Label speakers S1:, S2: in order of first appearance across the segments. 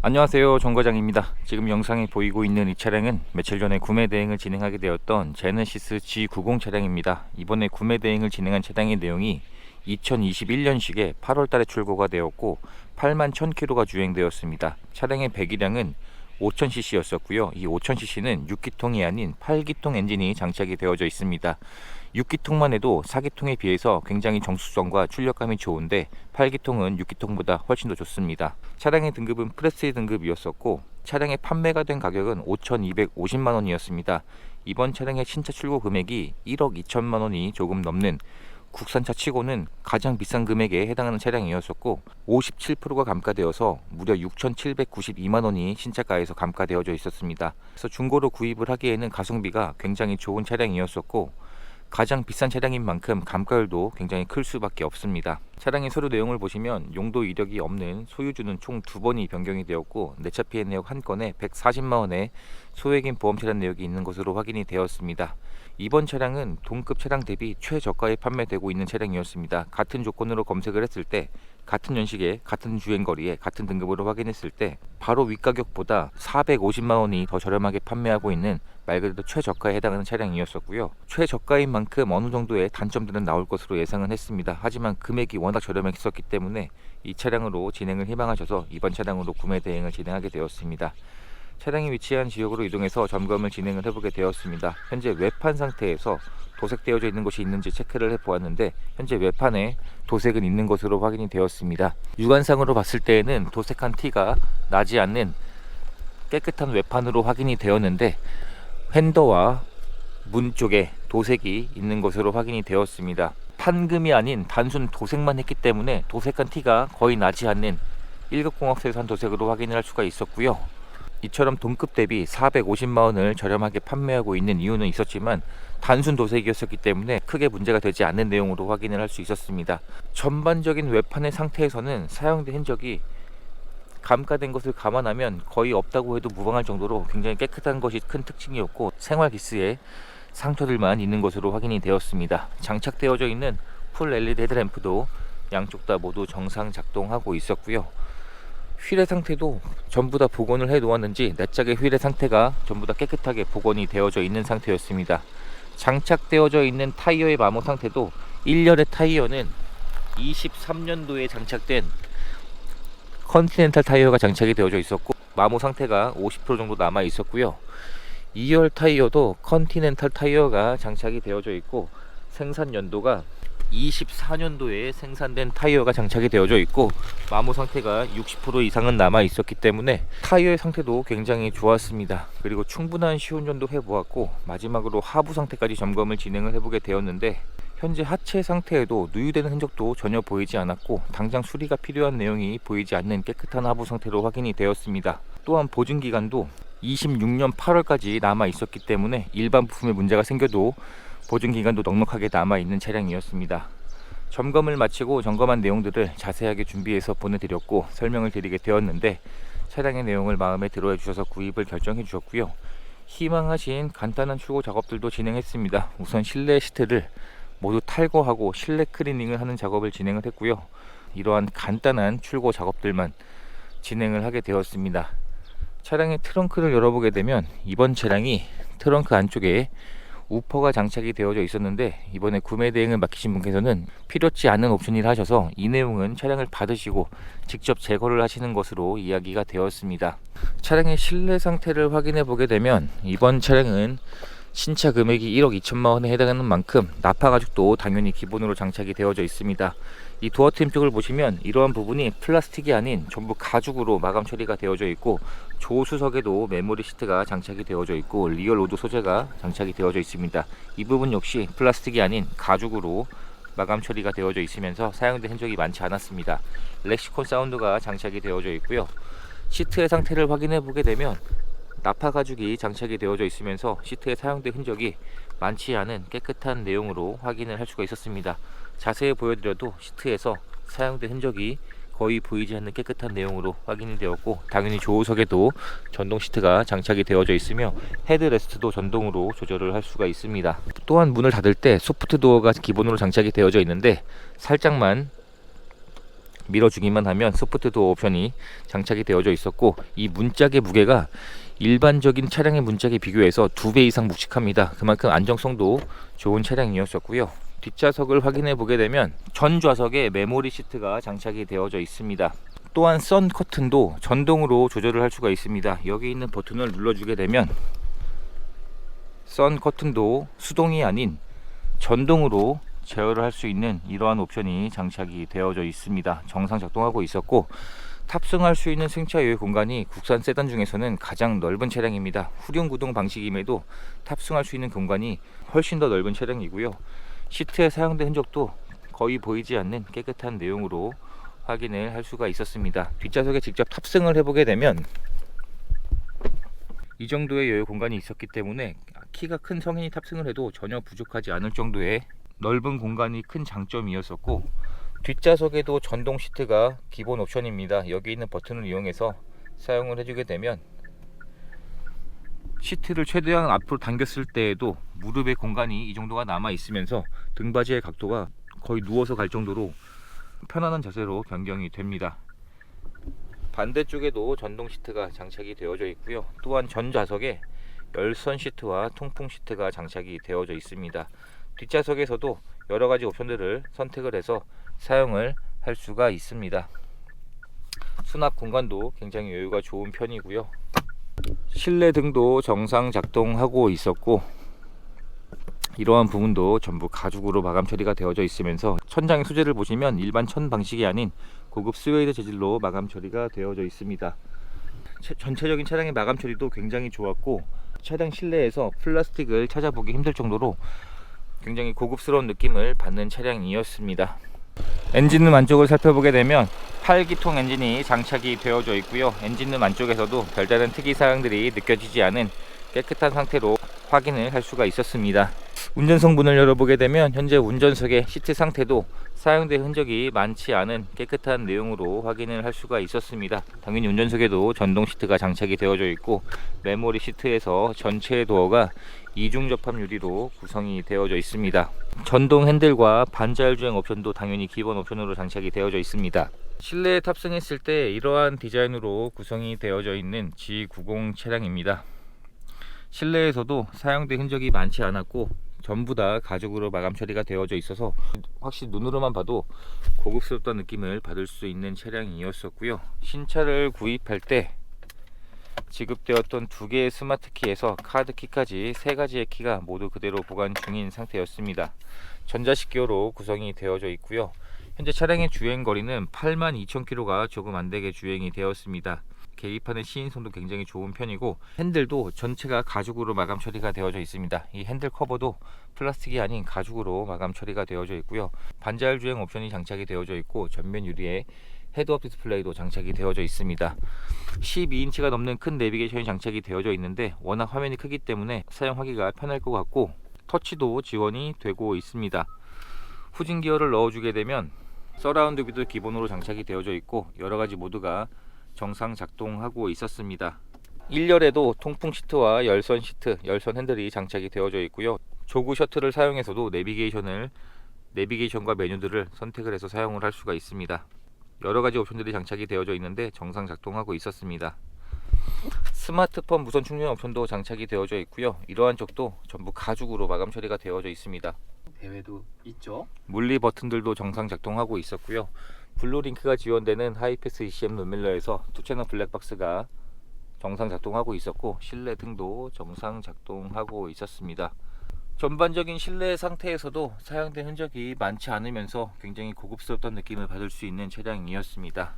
S1: 안녕하세요, 정과장입니다. 지금 영상에 보이고 있는 이 차량은 며칠 전에 구매 대행을 진행하게 되었던 제네시스 G90 차량입니다. 이번에 구매 대행을 진행한 차량의 내용이 2021년식에 8월 달에 출고가 되었고 8만 1000km가 주행되었습니다. 차량의 배기량은 5000cc였었고요. 이 5000cc는 6기통이 아닌 8기통 엔진이 장착이 되어져 있습니다. 6기통만 해도 4기통에 비해서 굉장히 정수성과 출력감이 좋은데 8기통은 6기통보다 훨씬 더 좋습니다. 차량의 등급은 프레스티 등급이었었고 차량의 판매가 된 가격은 5,250만원이었습니다. 이번 차량의 신차 출고 금액이 1억 2천만원이 조금 넘는 국산차 치고는 가장 비싼 금액에 해당하는 차량이었었고 57%가 감가되어서 무려 6,792만원이 신차가에서 감가되어져 있었습니다. 그래서 중고로 구입을 하기에는 가성비가 굉장히 좋은 차량이었었고 가장 비싼 차량인 만큼 감가율도 굉장히 클 수밖에 없습니다. 차량의 서류 내용을 보시면 용도 이력이 없는 소유주는 총 2번이 변경이 되었고 내차 피해 내역 1건에 140만원의 소액인 보험 차량 내역이 있는 것으로 확인이 되었습니다. 이번 차량은 동급 차량 대비 최저가에 판매되고 있는 차량이었습니다. 같은 조건으로 검색을 했을 때 같은 연식에 같은 주행거리에 같은 등급으로 확인했을 때 바로 윗가격보다 450만원이 더 저렴하게 판매하고 있는 말 그대로 최저가에 해당하는 차량이었었고요. 최저가인 만큼 어느 정도의 단점들은 나올 것으로 예상은 했습니다. 하지만 금액이 워낙 저렴했었기 때문에 이 차량으로 진행을 희망하셔서 이번 차량으로 구매 대행을 진행하게 되었습니다. 차량이 위치한 지역으로 이동해서 점검을 진행을 해보게 되었습니다. 현재 외판 상태에서 도색되어져 있는 것이 있는지 체크를 해보았는데 현재 외판에 도색은 있는 것으로 확인이 되었습니다. 육안상으로 봤을 때에는 도색한 티가 나지 않는 깨끗한 외판으로 확인이 되었는데 핸더와 문 쪽에 도색이 있는 것으로 확인이 되었습니다. 판금이 아닌 단순 도색만 했기 때문에 도색한 티가 거의 나지 않는 1급 공업사에서 도색으로 확인을 할 수가 있었고요. 이처럼 동급 대비 450만원을 저렴하게 판매하고 있는 이유는 있었지만 단순 도색이었기 때문에 크게 문제가 되지 않는 내용으로 확인을 할 수 있었습니다. 전반적인 외판의 상태에서는 사용된 흔적이 감가된 것을 감안하면 거의 없다고 해도 무방할 정도로 굉장히 깨끗한 것이 큰 특징이었고 생활 기스에 상처들만 있는 것으로 확인이 되었습니다. 장착되어져 있는 풀 LED 헤드램프도 양쪽 다 모두 정상 작동하고 있었고요. 휠의 상태도 전부 다 복원을 해 놓았는지 내짝의 휠의 상태가 전부 다 깨끗하게 복원이 되어져 있는 상태였습니다. 장착되어져 있는 타이어의 마모 상태도 1년의 타이어는 23년도에 장착된 컨티넨탈 타이어가 장착이 되어져 있었고 마모 상태가 50% 정도 남아 있었고요. 2열 타이어도 컨티넨탈 타이어가 장착이 되어져 있고 생산 연도가 24년도에 생산된 타이어가 장착이 되어져 있고 마모 상태가 60% 이상은 남아 있었기 때문에 타이어의 상태도 굉장히 좋았습니다. 그리고 충분한 시운전도 해보았고 마지막으로 하부 상태까지 점검을 진행을 해보게 되었는데 현재 하체 상태에도 누유되는 흔적도 전혀 보이지 않았고 당장 수리가 필요한 내용이 보이지 않는 깨끗한 하부 상태로 확인이 되었습니다. 또한 보증기간도 26년 8월까지 남아 있었기 때문에 일반 부품에 문제가 생겨도 보증기간도 넉넉하게 남아있는 차량이었습니다. 점검을 마치고 점검한 내용들을 자세하게 준비해서 보내드렸고 설명을 드리게 되었는데 차량의 내용을 마음에 들어 주셔서 구입을 결정해 주셨고요. 희망하신 간단한 출고 작업들도 진행했습니다. 우선 실내 시트를 모두 탈거하고 실내 클리닝을 하는 작업을 진행을 했고요. 이러한 간단한 출고 작업들만 진행을 하게 되었습니다. 차량의 트렁크를 열어보게 되면 이번 차량이 트렁크 안쪽에 우퍼가 장착이 되어져 있었는데 이번에 구매 대행을 맡기신 분께서는 필요치 않은 옵션이라 하셔서 이 내용은 차량을 받으시고 직접 제거를 하시는 것으로 이야기가 되었습니다. 차량의 실내 상태를 확인해 보게 되면 이번 차량은 신차 금액이 1억 2천만원에 해당하는 만큼 나파 가죽도 당연히 기본으로 장착이 되어져 있습니다. 이 도어트림 쪽을 보시면 이러한 부분이 플라스틱이 아닌 전부 가죽으로 마감 처리가 되어져 있고 조수석에도 메모리 시트가 장착이 되어져 있고 리얼 로드 소재가 장착이 되어져 있습니다. 이 부분 역시 플라스틱이 아닌 가죽으로 마감 처리가 되어져 있으면서 사용된 흔적이 많지 않았습니다. 렉시콘 사운드가 장착이 되어져 있고요. 시트의 상태를 확인해 보게 되면 나파 가죽이 장착이 되어져 있으면서 시트에 사용된 흔적이 많지 않은 깨끗한 내용으로 확인을 할 수가 있었습니다. 자세히 보여드려도 시트에서 사용된 흔적이 거의 보이지 않는 깨끗한 내용으로 확인이 되었고 당연히 조수석에도 전동 시트가 장착이 되어져 있으며 헤드레스트도 전동으로 조절을 할 수가 있습니다. 또한 문을 닫을 때 소프트 도어가 기본으로 장착이 되어져 있는데 살짝만 밀어주기만 하면 소프트 도어 옵션이 장착이 되어져 있었고, 이 문짝의 무게가 일반적인 차량의 문짝에 비교해서 2배 이상 묵직합니다. 그만큼 안정성도 좋은 차량이었었고요. 뒷좌석을 확인해 보게 되면 전 좌석에 메모리 시트가 장착이 되어져 있습니다. 또한 선 커튼도 전동으로 조절을 할 수가 있습니다. 여기 있는 버튼을 눌러주게 되면 선 커튼도 수동이 아닌 전동으로 제어를 할 수 있는 이러한 옵션이 장착이 되어져 있습니다. 정상 작동하고 있었고, 탑승할 수 있는 승차 여유 공간이 국산 세단 중에서는 가장 넓은 차량입니다. 후륜 구동 방식임에도 탑승할 수 있는 공간이 훨씬 더 넓은 차량이고요. 시트에 사용된 흔적도 거의 보이지 않는 깨끗한 내용으로 확인을 할 수가 있었습니다. 뒷좌석에 직접 탑승을 해보게 되면 이 정도의 여유 공간이 있었기 때문에 키가 큰 성인이 탑승을 해도 전혀 부족하지 않을 정도의 넓은 공간이 큰 장점이었었고, 뒷좌석에도 전동 시트가 기본 옵션입니다. 여기 있는 버튼을 이용해서 사용을 해주게 되면 시트를 최대한 앞으로 당겼을 때에도 무릎의 공간이 이 정도가 남아 있으면서 등받이의 각도가 거의 누워서 갈 정도로 편안한 자세로 변경이 됩니다. 반대쪽에도 전동 시트가 장착이 되어져 있고요. 또한 전 좌석에 열선 시트와 통풍 시트가 장착이 되어져 있습니다. 뒷좌석에서도 여러가지 옵션들을 선택을 해서 사용을 할 수가 있습니다. 수납 공간도 굉장히 여유가 좋은 편이고요. 실내 등도 정상 작동하고 있었고, 이러한 부분도 전부 가죽으로 마감 처리가 되어져 있으면서 천장의 소재를 보시면 일반 천 방식이 아닌 고급 스웨이드 재질로 마감 처리가 되어져 있습니다. 전체적인 차량의 마감 처리도 굉장히 좋았고, 차량 실내에서 플라스틱을 찾아보기 힘들 정도로 굉장히 고급스러운 느낌을 받는 차량이었습니다. 엔진룸 안쪽을 살펴보게 되면 8기통 엔진이 장착이 되어져 있고요. 엔진룸 안쪽에서도 별다른 특이 사항들이 느껴지지 않은 깨끗한 상태로 확인을 할 수가 있었습니다. 운전석 문을 열어보게 되면 현재 운전석의 시트 상태도 사용된 흔적이 많지 않은 깨끗한 내용으로 확인을 할 수가 있었습니다. 당연히 운전석에도 전동 시트가 장착이 되어져 있고, 메모리 시트에서 전체 도어가 이중 접합 유리로 구성이 되어져 있습니다. 전동 핸들과 반자율 주행 옵션도 당연히 기본 옵션으로 장착이 되어져 있습니다. 실내에 탑승했을 때 이러한 디자인으로 구성이 되어져 있는 G90 차량입니다. 실내에서도 사용된 흔적이 많지 않았고, 전부 다 가죽으로 마감 처리가 되어져 있어서 확실히 눈으로만 봐도 고급스럽다는 느낌을 받을 수 있는 차량이었었고요. 신차를 구입할 때 지급되었던 2개의 스마트 키에서 카드 키까지 3가지의 키가 모두 그대로 보관 중인 상태였습니다. 전자식기어로 구성이 되어져 있고요. 현재 차량의 주행 거리는 82,000km가 조금 안되게 주행이 되었습니다. 계기판의 시인성도 굉장히 좋은 편이고, 핸들도 전체가 가죽으로 마감 처리가 되어져 있습니다. 이 핸들 커버도 플라스틱이 아닌 가죽으로 마감 처리가 되어져 있고요. 반자율 주행 옵션이 장착이 되어져 있고, 전면 유리에 헤드업 디스플레이도 장착이 되어져 있습니다. 12인치가 넘는 큰 내비게이션이 장착이 되어져 있는데 워낙 화면이 크기 때문에 사용하기가 편할 것 같고, 터치도 지원이 되고 있습니다. 후진 기어를 넣어주게 되면 서라운드 뷰도 기본으로 장착이 되어져 있고, 여러가지 모드가 정상 작동하고 있었습니다. 1열에도 통풍 시트와 열선 시트, 열선 핸들이 장착이 되어져 있고요. 조그 셔틀을 사용해서도 내비게이션과 메뉴들을 선택을 해서 사용을 할 수가 있습니다. 여러가지 옵션들이 장착이 되어져 있는데 정상 작동하고 있었습니다. 스마트폰 무선 충전 옵션도 장착이 되어져 있고요. 이러한 쪽도 전부 가죽으로 마감 처리가 되어져 있습니다.
S2: 대회도 있죠.
S1: 물리 버튼들도 정상 작동하고 있었고요. 블루링크가 지원되는 하이패스 ECM 룸밀러에서 2채널 블랙박스가 정상 작동하고 있었고, 실내 등도 정상 작동하고 있었습니다. 전반적인 실내 상태에서도 사용된 흔적이 많지 않으면서 굉장히 고급스럽던 느낌을 받을 수 있는 차량이었습니다.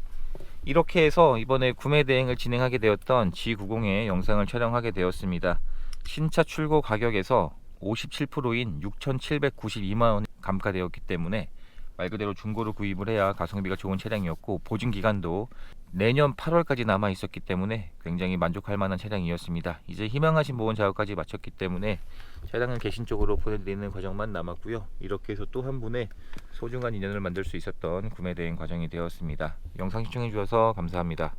S1: 이렇게 해서 이번에 구매 대행을 진행하게 되었던 G90의 영상을 촬영하게 되었습니다. 신차 출고 가격에서 57%인 6,792만원 감가되었기 때문에 말 그대로 중고로 구입을 해야 가성비가 좋은 차량이었고, 보증 기간도 내년 8월까지 남아 있었기 때문에 굉장히 만족할 만한 차량이었습니다. 이제 희망하신 보험 작업까지 마쳤기 때문에 차량을 개신 쪽으로 보내드리는 과정만 남았고요. 이렇게 해서 또 한 분의 소중한 인연을 만들 수 있었던 구매 대행 과정이 되었습니다. 영상 시청해 주셔서 감사합니다.